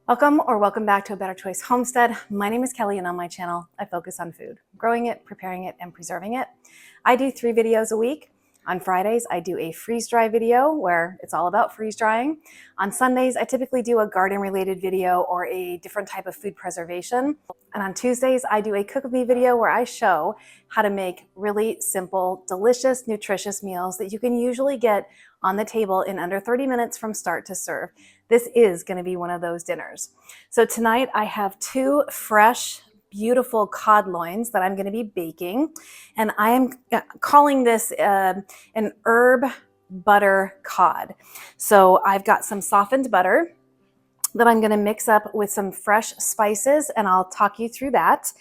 Welcome back to A Better Choice Homestead. My name is Kelly, and on my channel, I focus on food, growing it, preparing it, and preserving it. I do 3 videos a week. On Fridays, I do a freeze-dry video where it's all about freeze-drying. On Sundays, I typically do a garden-related video or a different type of food preservation. And on Tuesdays, I do a cook with me video where I show how to make really simple, delicious, nutritious meals that you can usually get on the table in under 30 minutes from start to serve. This is going to be one of those dinners. So tonight I have 2 fresh, beautiful cod loins that I'm going to be baking. And I am calling this an herb butter cod. So I've got some softened butter that I'm going to mix up with some fresh spices, and I'll talk you through that.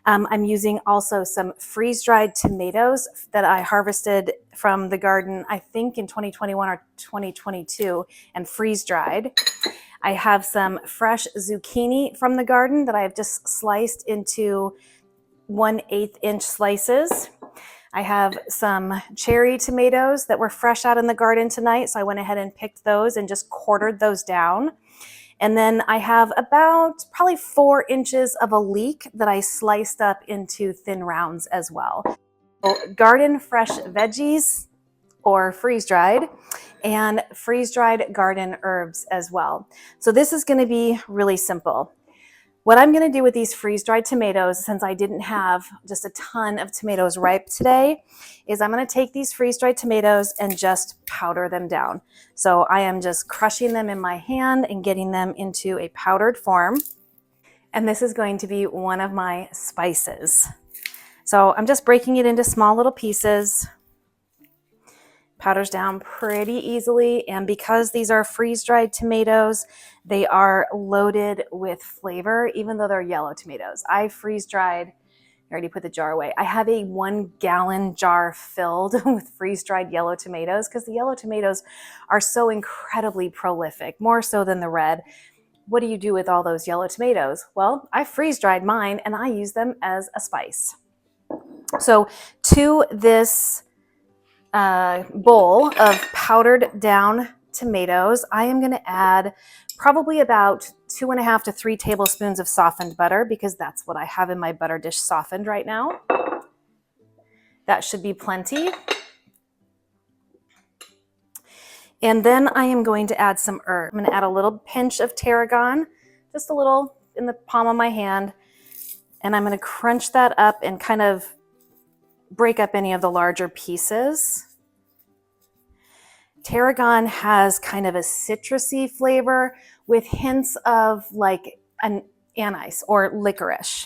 I'm using also some freeze-dried tomatoes that I harvested from the garden, I think in 2021 or 2022, and freeze-dried. I have some fresh zucchini from the garden that I've just sliced into 1/8 inch slices. I have some cherry tomatoes that were fresh out in the garden tonight, so I went ahead and picked those and just quartered those down. And then I have about probably 4 inches of a leek that I sliced up into thin rounds as well. So garden fresh veggies or freeze-dried, and freeze-dried garden herbs as well. So this is going to be really simple. What I'm going to do with these freeze-dried tomatoes, since I didn't have just a ton of tomatoes ripe today, is I'm going to take these freeze-dried tomatoes and just powder them down. So I am just crushing them in my hand and getting them into a powdered form. And this is going to be one of my spices. So I'm just breaking it into small little pieces. Powders down pretty easily, and because these are freeze-dried tomatoes, they are loaded with flavor, even though they're yellow tomatoes. I freeze-dried, I already put the jar away. I have a 1-gallon jar filled with freeze-dried yellow tomatoes because the yellow tomatoes are so incredibly prolific, more so than the red. What do you do with all those yellow tomatoes? Well, I freeze-dried mine and I use them as a spice. So to this bowl of powdered down tomatoes, I am going to add probably about 2.5 to 3 tablespoons of softened butter, because that's what I have in my butter dish softened right now. That should be plenty. And then I am going to add some herb. I'm going to add a little pinch of tarragon, just a little in the palm of my hand, and I'm going to crunch that up and kind of break up any of the larger pieces. Tarragon has kind of a citrusy flavor with hints of like an anise or licorice.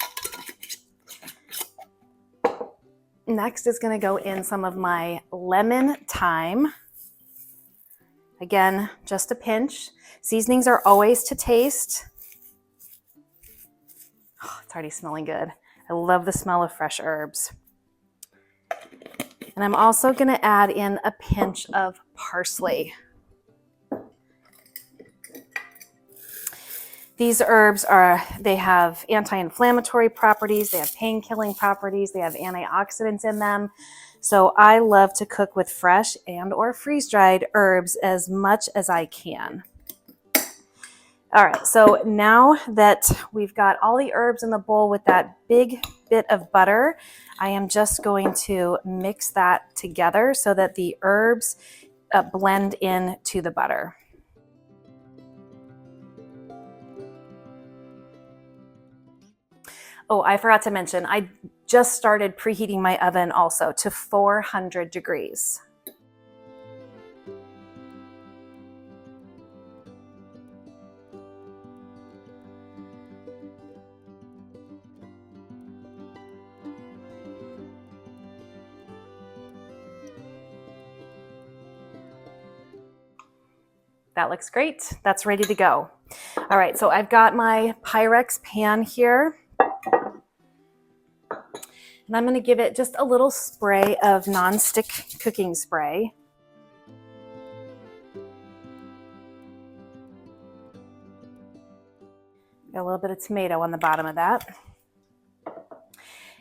Next is going to go in some of my lemon thyme. Again, just a pinch. Seasonings are always to taste. Oh, it's already smelling good. I love the smell of fresh herbs. And I'm also going to add in a pinch of parsley. These herbs they have anti-inflammatory properties, they have pain-killing properties, they have antioxidants in them. So I love to cook with fresh and or freeze-dried herbs as much as I can. All right, so now that we've got all the herbs in the bowl with that big bit of butter, I am just going to mix that together so that the herbs blend into the butter. Oh, I forgot to mention, I just started preheating my oven also to 400 degrees. That looks great. That's ready to go. All right, so I've got my Pyrex pan here. And I'm going to give it just a little spray of nonstick cooking spray. Got a little bit of tomato on the bottom of that.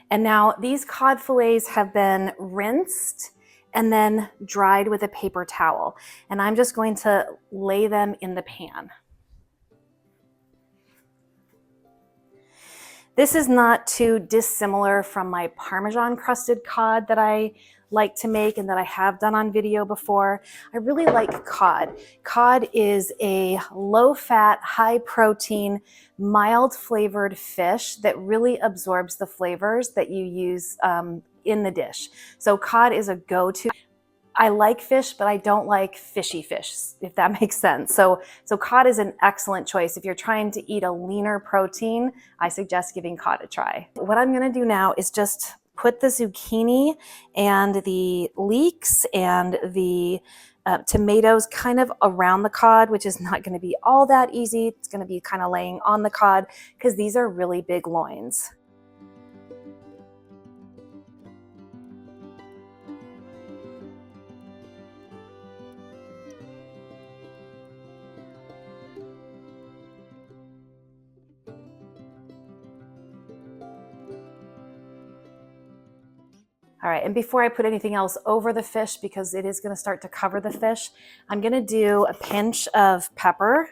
And now these cod fillets have been rinsed and then dried with a paper towel. And I'm just going to lay them in the pan. This is not too dissimilar from my Parmesan crusted cod that I like to make and that I have done on video before. I really like cod. Cod is a low-fat, high-protein, mild-flavored fish that really absorbs the flavors that you use in the dish. So cod is a go-to. I like fish, but I don't like fishy fish, if that makes sense. So cod is an excellent choice. If you're trying to eat a leaner protein, I suggest giving cod a try. What I'm gonna do now is just put the zucchini and the leeks and the tomatoes kind of around the cod, which is not gonna be all that easy. It's gonna be kind of laying on the cod because these are really big loins. All right, and before I put anything else over the fish, because it is gonna start to cover the fish, I'm gonna do a pinch of pepper.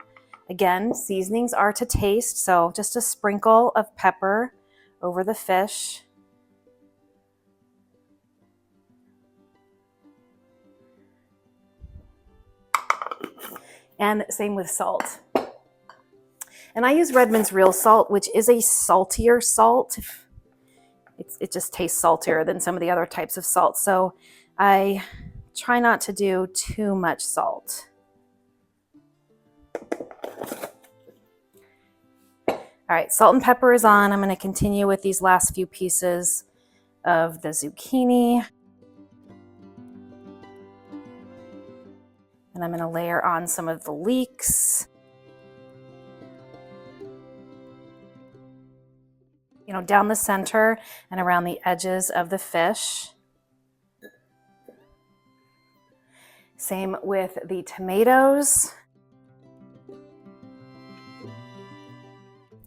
Again, seasonings are to taste, so just a sprinkle of pepper over the fish. And same with salt. And I use Redmond's Real Salt, which is a saltier salt. It just tastes saltier than some of the other types of salt. So I try not to do too much salt. All right, salt and pepper is on. I'm gonna continue with these last few pieces of the zucchini. And I'm gonna layer on some of the leeks. You know, down the center and around the edges of the fish. Same with the tomatoes.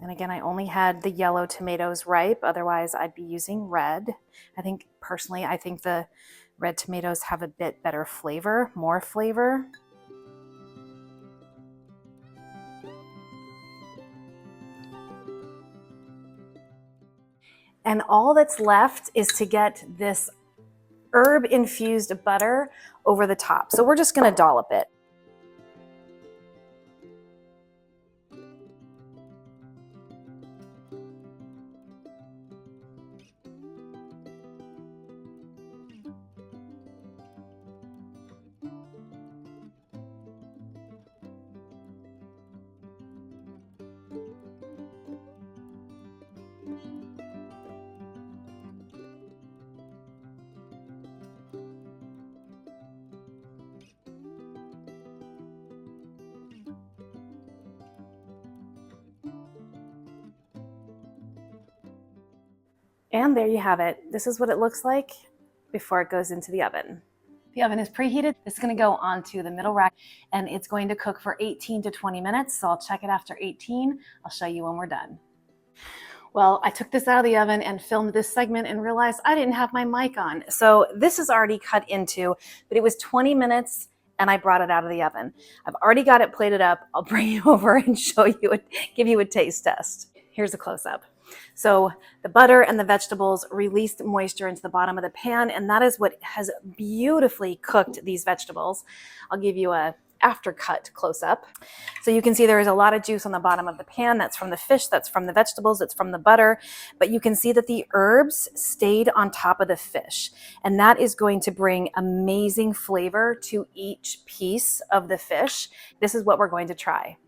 And again, I only had the yellow tomatoes ripe, otherwise I'd be using red. Personally, I think the red tomatoes have a bit better flavor, more flavor. And all that's left is to get this herb infused butter over the top. So we're just gonna dollop it. And there you have it. This is what it looks like before it goes into the oven. The oven is preheated. This is going to go onto the middle rack and it's going to cook for 18 to 20 minutes. So I'll check it after 18. I'll show you when we're done. Well, I took this out of the oven and filmed this segment and realized I didn't have my mic on. So this is already cut into, but it was 20 minutes and I brought it out of the oven. I've already got it plated up. I'll bring you over and show you, give you a taste test. Here's a close-up. So the butter and the vegetables released moisture into the bottom of the pan, and that is what has beautifully cooked these vegetables. I'll give you a after cut close-up. So you can see there is a lot of juice on the bottom of the pan. That's from the fish, that's from the vegetables, it's from the butter, but you can see that the herbs stayed on top of the fish, and that is going to bring amazing flavor to each piece of the fish. This is what we're going to try.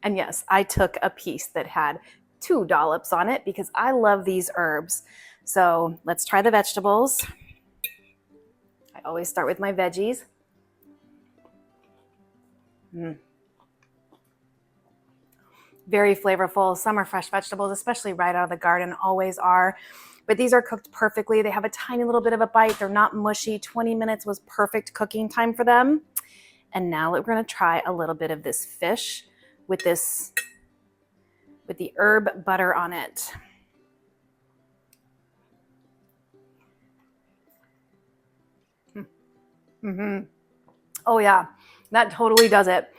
And yes, I took a piece that had 2 dollops on it because I love these herbs. So let's try the vegetables. I always start with my veggies. Very flavorful. Some are fresh vegetables, especially right out of the garden, always are. But these are cooked perfectly. They have a tiny little bit of a bite. They're not mushy. 20 minutes was perfect cooking time for them. And now we're going to try a little bit of this fish with the herb butter on it. Oh yeah, that totally does it.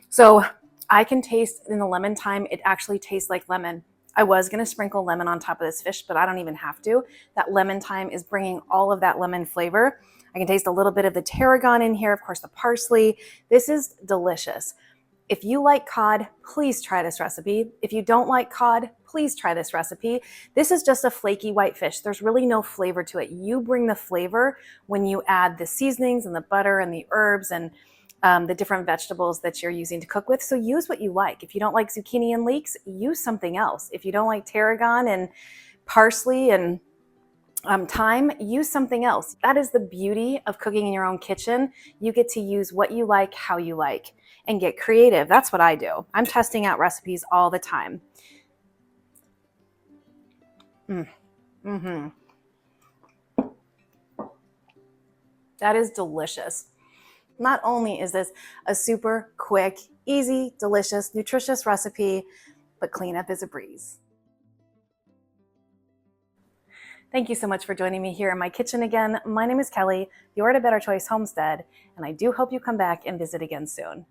So I can taste in the lemon thyme, it actually tastes like lemon. I was going to sprinkle lemon on top of this fish, but I don't even have to. That lemon thyme is bringing all of that lemon flavor. I can taste a little bit of the tarragon in here, of course, the parsley. This is delicious. If you like cod, please try this recipe. If you don't like cod, please try this recipe. This is just a flaky white fish. There's really no flavor to it. You bring the flavor when you add the seasonings and the butter and the herbs and the different vegetables that you're using to cook with. So use what you like. If you don't like zucchini and leeks, use something else. If you don't like tarragon and parsley and thyme, use something else. That is the beauty of cooking in your own kitchen. You get to use what you like, how you like, and get creative. That's what I do. I'm testing out recipes all the time. That is delicious. Not only is this a super quick, easy, delicious, nutritious recipe, but cleanup is a breeze. Thank you so much for joining me here in my kitchen again. My name is Kelly. You're at A Better Choice Homestead, and I do hope you come back and visit again soon.